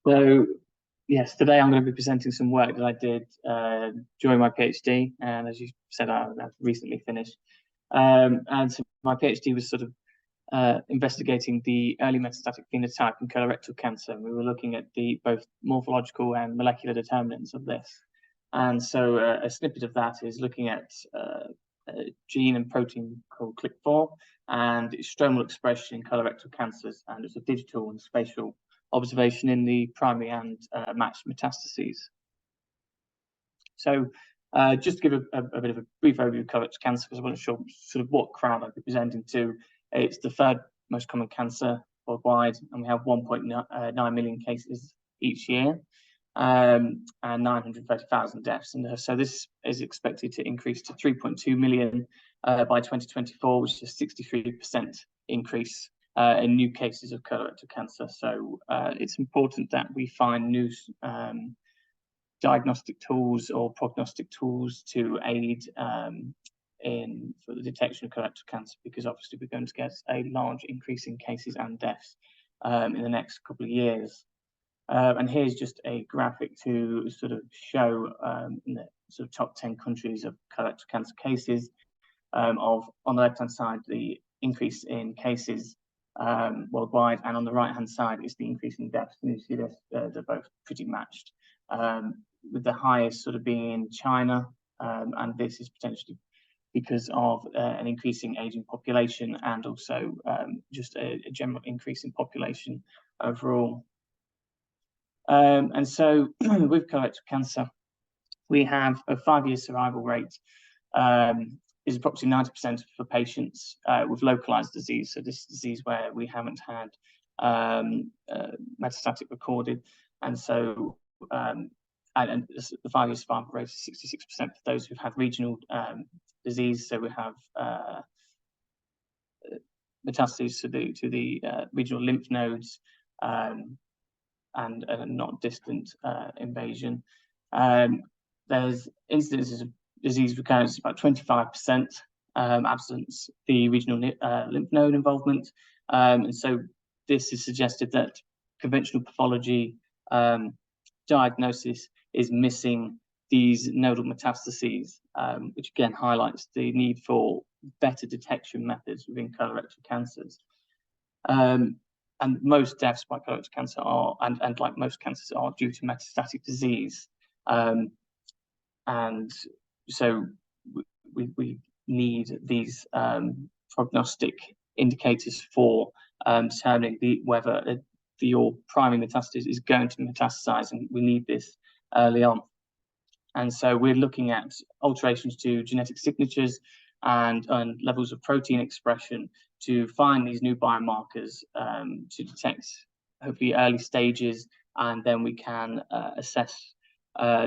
So, yes, today I'm going to be presenting some work that I did during my PhD, and as you said, I've recently finished. And so my PhD was sort of investigating the early metastatic phenotype in colorectal cancer. We were looking at the both morphological and molecular determinants of this. And so a snippet of that is looking at a gene and protein called CLIC4 and its stromal expression in colorectal cancers, and it's a digital and spatial observation in the primary and matched metastases. So just to give a bit of a brief overview of colorectal cancer, because I want to show sort of what crowd I'll be presenting to. It's the third most common cancer worldwide, and we have 1.9 million cases each year, and 930,000 deaths. And so this is expected to increase to 3.2 million by 2024, which is a 63% increase in new cases of colorectal cancer. So it's important that we find new diagnostic tools or prognostic tools to aid in for the detection of colorectal cancer, because obviously we're going to get a large increase in cases and deaths in the next couple of years. And here's just a graphic to sort of show in the sort of top 10 countries of colorectal cancer cases of, on the left-hand side, the increase in cases worldwide, and on the right-hand side is the increase in deaths. And you see this, they're both pretty matched, with the highest sort of being in China, and this is potentially because of an increasing aging population, and also just a general increase in population overall. And so with colorectal cancer, we have a 5-year survival rate is approximately 90% for patients with localized disease. So this disease where we haven't had metastatic recorded. And so and the 5-year survival rate is 66% for those who've had regional disease. So we have metastases to the regional lymph nodes, and not distant invasion. There's incidences of disease recurrence about 25%, absence the regional lymph node involvement. And so this is suggested that conventional pathology diagnosis is missing these nodal metastases, which again highlights the need for better detection methods within colorectal cancers. And most deaths by colorectal cancer are, and like most cancers, are due to metastatic disease. And so we need these prognostic indicators for determining whether your primary metastasis is going to metastasize, and we need this early on. And so we're looking at alterations to genetic signatures and levels of protein expression to find these new biomarkers to detect hopefully early stages, and then we can assess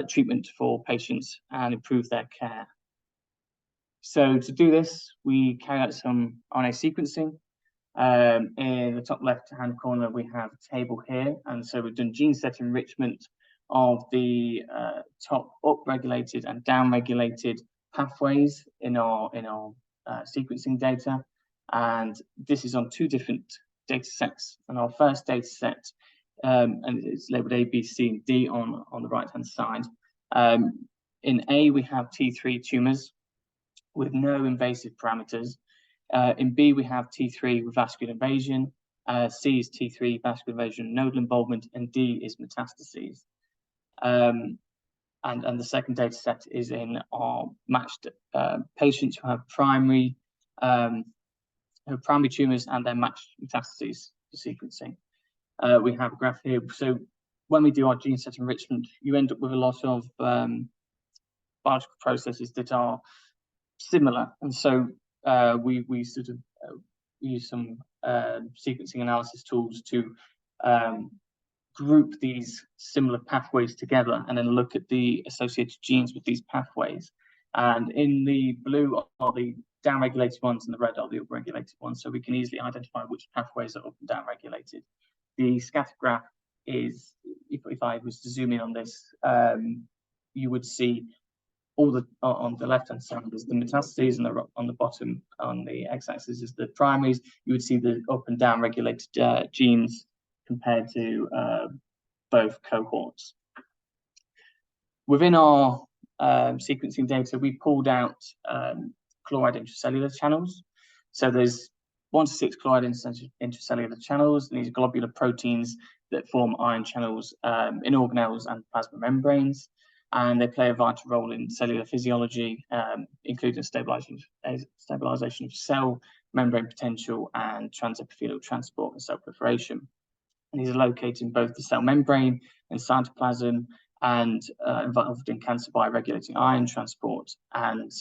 treatment for patients and improve their care. So to do this, we carry out some RNA sequencing. In the top left-hand corner, we have a table here, and so we've done gene set enrichment of the top up-regulated and down-regulated pathways in our sequencing data, and this is on 2 different data sets. And our first data set, and it's labeled A, B, C, and D on the right-hand side. In A, we have T3 tumors with no invasive parameters. In B, we have T3 with vascular invasion. C is T3 vascular invasion, nodal involvement, and D is metastases. And the second data set is in our matched patients who have primary tumors and their matched metastases for sequencing. We have a graph here. So when we do our gene set enrichment, you end up with a lot of biological processes that are similar, and so we sort of use some sequencing analysis tools to group these similar pathways together and then look at the associated genes with these pathways. And in the blue are the down-regulated ones, and the red are the up-regulated ones, so we can easily identify which pathways are up and down-regulated. The scatter graph is, if I was to zoom in on this, you would see all the on the left-hand side is the metastases, and on the bottom on the x-axis is the primaries. You would see the up and down-regulated genes compared to both cohorts. Within our sequencing data, we pulled out chloride intracellular channels. So there's 1 to 6 chloride intracellular channels, and these globular proteins that form ion channels in organelles and plasma membranes, and they play a vital role in cellular physiology, including stabilization of cell membrane potential and transepithelial transport and cell proliferation. And these are located in both the cell membrane and cytoplasm, and involved in cancer by regulating ion transport, and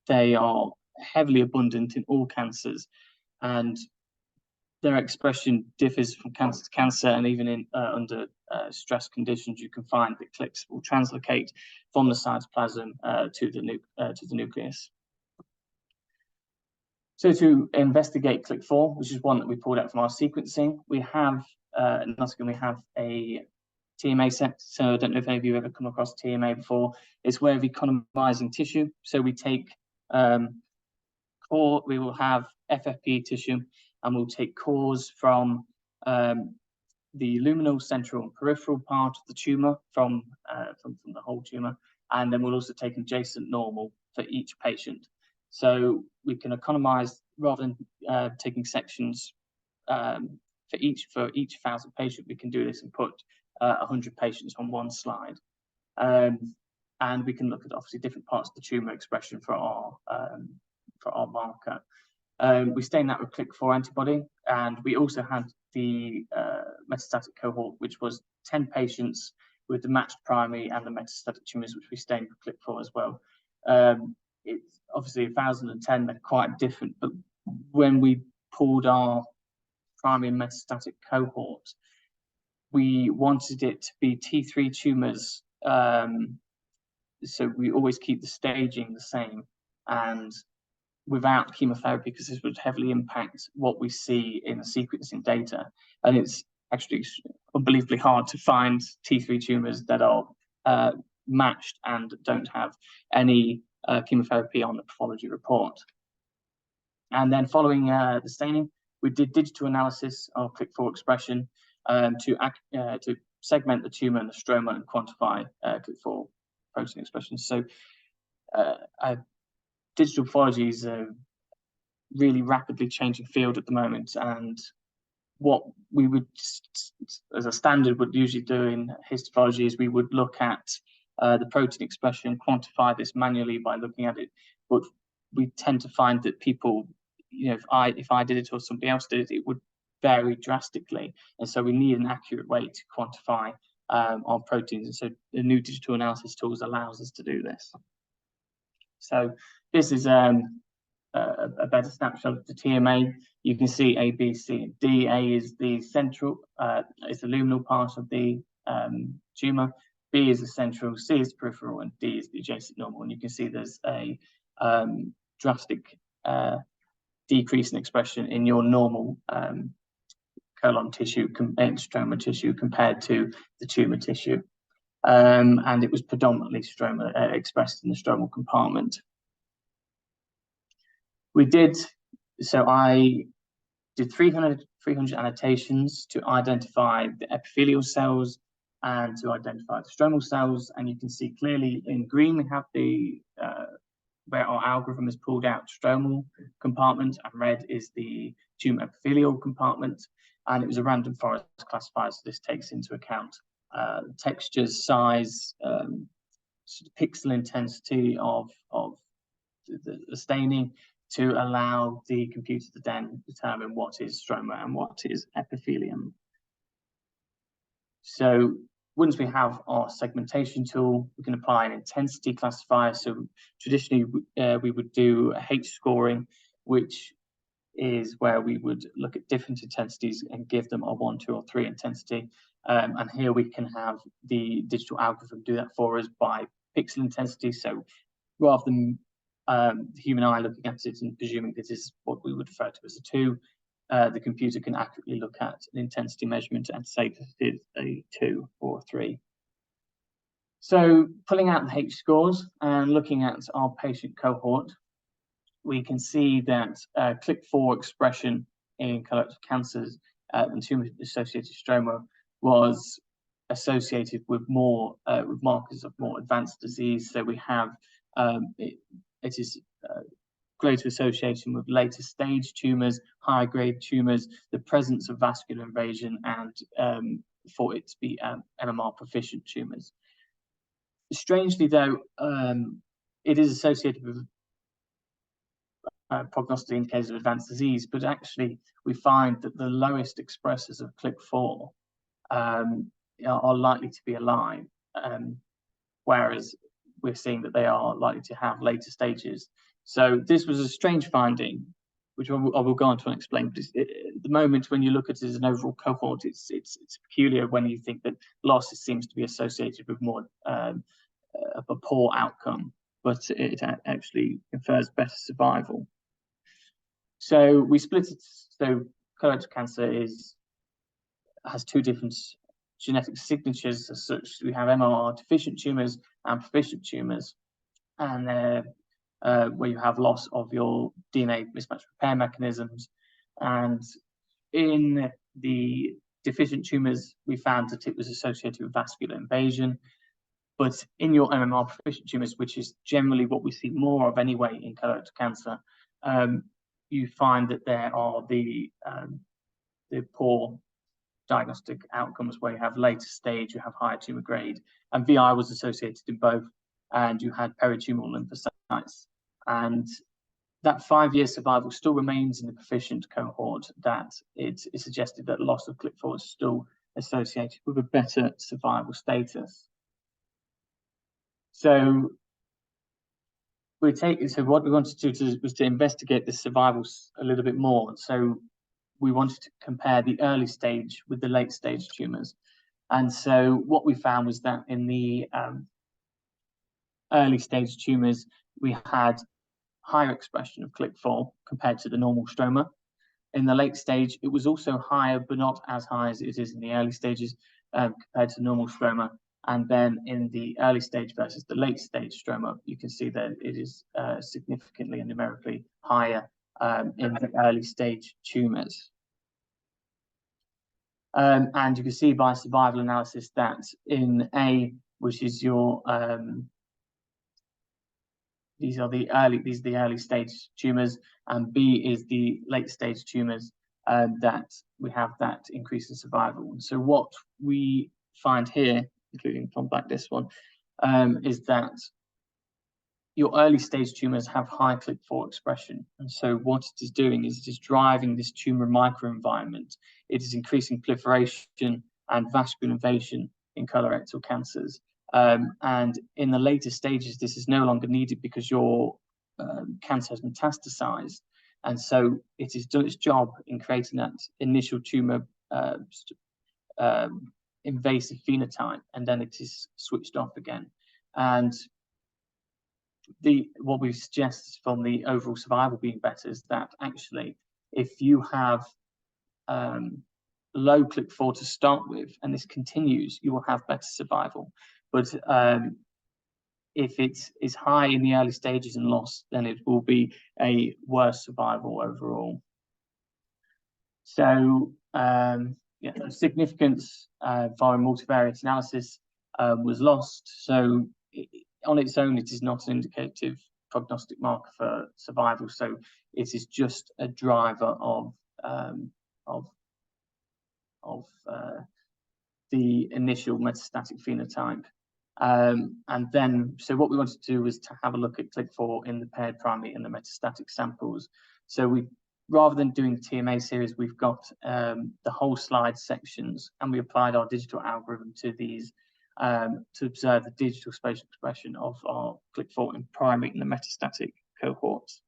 they are heavily abundant in all cancers, and their expression differs from cancer to cancer, and even in under stress conditions, you can find that CLICs will translocate from the cytoplasm to the nucleus. So to investigate CLIC4, which is one that we pulled out from our sequencing, we have in Nottingham, we have a TMA set. So I don't know if any of you have ever come across TMA before. It's way of economizing tissue. So we take core, we will have FFP tissue, and we'll take cores from the luminal, central, and peripheral part of the tumor from the whole tumor, and then we'll also take adjacent normal for each patient. So we can economize rather than taking sections for each 1,000 patients. We can do this and put 100 patients on one slide, and we can look at obviously different parts of the tumor expression for our marker. We stained that with CLIC4 antibody, and we also had the metastatic cohort, which was 10 patients with the matched primary and the metastatic tumors, which we stained with CLIC4 as well. It's obviously 1,010, they're quite different, but when we pulled our primary and metastatic cohort, we wanted it to be T3 tumors, so we always keep the staging the same and without chemotherapy, because this would heavily impact what we see in the sequencing data. And it's actually unbelievably hard to find T3 tumors that are matched and don't have any chemotherapy on the pathology report. And then following the staining, we did digital analysis of CLIC4 expression to segment the tumor and the stroma and quantify CLIC4 protein expression. So digital pathology is a really rapidly changing field at the moment, and what we would, as a standard, would usually do in histopathology is we would look at the protein expression, quantify this manually by looking at it, but we tend to find that people, you know, if I did it or somebody else did it, it would vary drastically, and so we need an accurate way to quantify our proteins, and so the new digital analysis tools allows us to do this. So this is a better snapshot of the TMA. You can see A, B, C, and D. A is the central, is the luminal part of the tumor. B is the central, C is the peripheral, and D is the adjacent normal. And you can see there's a drastic decrease in expression in your normal colon tissue and stroma tissue compared to the tumor tissue. And it was predominantly expressed in the stromal compartment. I did 300 annotations to identify the epithelial cells and to identify the stromal cells. And you can see clearly in green, we have the where our algorithm is pulled out stromal compartment, and red is the tumor epithelial compartment. And it was a random forest classifier, so this takes into account textures, size, sort of pixel intensity of the staining, to allow the computer to then determine what is stroma and what is epithelium. So once we have our segmentation tool, we can apply an intensity classifier. So traditionally, we would do a H scoring, which is where we would look at different intensities and give them a 1, 2, or 3 intensity. And here we can have the digital algorithm do that for us by pixel intensity. So rather than the human eye looking at it and presuming this is what we would refer to as a 2, the computer can accurately look at an intensity measurement and say that it is a 2 or a 3. So pulling out the H scores and looking at our patient cohort, we can see that CLIC4 expression in colorectal cancers and tumor-associated stroma was associated with more with markers of more advanced disease. So we have it is greater association with later stage tumours, higher grade tumours, the presence of vascular invasion, and for it to be MMR proficient tumours. Strangely, though, it is associated with prognostic indicators of advanced disease, but actually we find that the lowest expressors of CLIC4 are likely to be alive, whereas we're seeing that they are likely to have later stages. So this was a strange finding, which I will go on to explain. But at the moment, when you look at it as an overall cohort, it's peculiar when you think that loss seems to be associated with more of a poor outcome, but it actually confers better survival. So we split it. So colorectal cancer has two different genetic signatures as such. We have MMR deficient tumours and proficient tumours, and where you have loss of your DNA mismatch repair mechanisms. And in the deficient tumours, we found that it was associated with vascular invasion. But in your MMR proficient tumours, which is generally what we see more of anyway in colorectal cancer, you find that there are the poor diagnostic outcomes where you have later stage, you have higher tumour grade, and VI was associated in both, and you had peritumoral lymphocytes. And that 5-year survival still remains in the proficient cohort, that it is suggested that loss of CLIC4 is still associated with a better survival status. So what we wanted to do was to investigate the survival a little bit more. So we wanted to compare the early stage with the late stage tumours. And so what we found was that in the early stage tumours, we had higher expression of CLIC4 compared to the normal stroma. In the late stage, it was also higher, but not as high as it is in the early stages compared to normal stroma. And then in the early stage versus the late stage stroma, you can see that it is significantly and numerically higher in the early stage tumours. And you can see by survival analysis that in A, which is your these are the early stage tumours, and B is the late stage tumours, that we have that increase in survival. And so what we find here, including from back this one, is that your early stage tumours have high CLIC4 expression. And so what it is doing is it is driving this tumour microenvironment. It is increasing proliferation and vascular invasion in colorectal cancers. And in the later stages, this is no longer needed because your cancer has metastasized. And so it has done its job in creating that initial tumour invasive phenotype, and then it is switched off again. And what we suggest from the overall survival being better is that actually, if you have low CLIC4 to start with, and this continues, you will have better survival. But if it is high in the early stages and lost, then it will be a worse survival overall. So yeah, significance via multivariate analysis was lost. So on its own, it is not an indicative prognostic marker for survival. So it is just a driver of the initial metastatic phenotype. And then, so what we wanted to do was to have a look at CLIC4 in the paired primary and the metastatic samples. So we, rather than doing the TMA series, we've got the whole slide sections, and we applied our digital algorithm to these to observe the digital spatial expression of our CLIC4 in primary and the metastatic cohorts.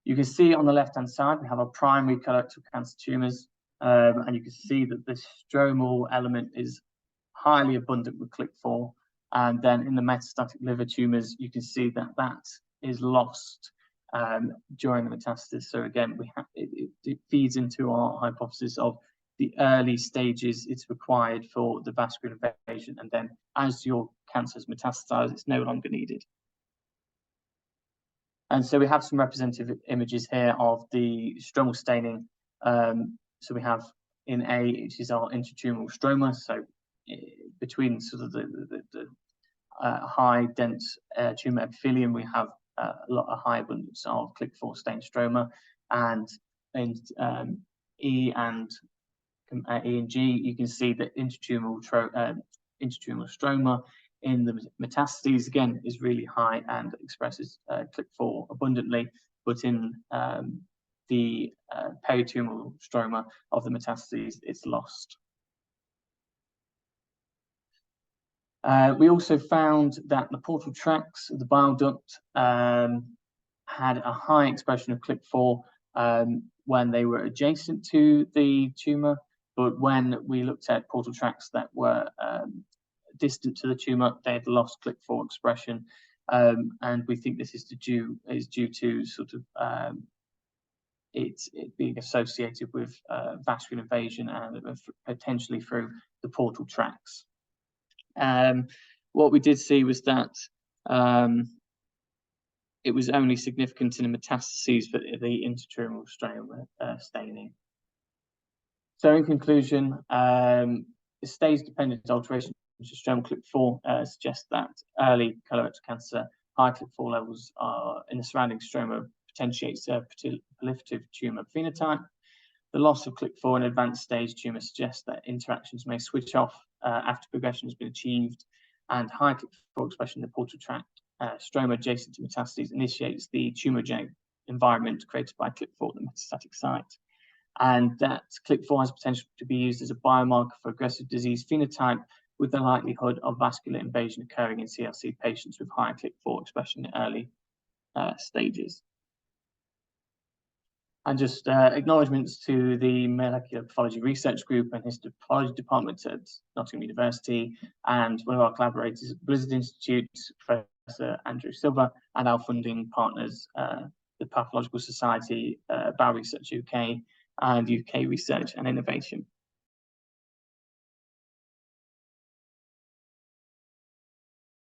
You can see on the left-hand side, we have our primary colorectal cancer tumours, and you can see that the stromal element is highly abundant with CLIC4. And then in the metastatic liver tumours, you can see that that is lost during the metastasis. So again, it feeds into our hypothesis of the early stages it's required for the vascular invasion, and then as your cancer is metastasized, it's no longer needed. And so we have some representative images here of the stromal staining. So we have in A, which is our intratumoral stroma. So between sort of the high dense tumor epithelium, we have a high abundance of CLIC4 stained stroma, and in E and G, you can see that intratumoral stroma in the metastases again is really high and expresses CLIC4 abundantly, but in the peritumoral stroma of the metastases, it's lost. We also found that the portal tracts of the bile duct had a high expression of CLIC4 when they were adjacent to the tumor, but when we looked at portal tracts that were distant to the tumor, they had lost CLIC4 expression, and we think this is due to sort of it being associated with vascular invasion and potentially through the portal tracts. What we did see was that it was only significant in the metastases for the intratumoral stroma staining. So in conclusion, the stage-dependent alteration of stromal CLIC4 suggests that early colorectal cancer high CLIC4 levels are in the surrounding stroma potentiates a proliferative tumor phenotype. The loss of CLIC4 in advanced stage tumor suggests that interactions may switch off after progression has been achieved, and high CLIC4 expression in the portal tract stroma adjacent to metastases initiates the tumorogenic environment created by CLIC4 at the metastatic site, and that CLIC4 has potential to be used as a biomarker for aggressive disease phenotype, with the likelihood of vascular invasion occurring in CRC patients with high CLIC4 expression in early stages. And just acknowledgements to the Molecular Pathology Research Group and Histopathology Department at Nottingham University, and one of our collaborators at Blizzard Institute, Professor Andrew Silver, and our funding partners, the Pathological Society, Bowel Research UK, and UK Research and Innovation.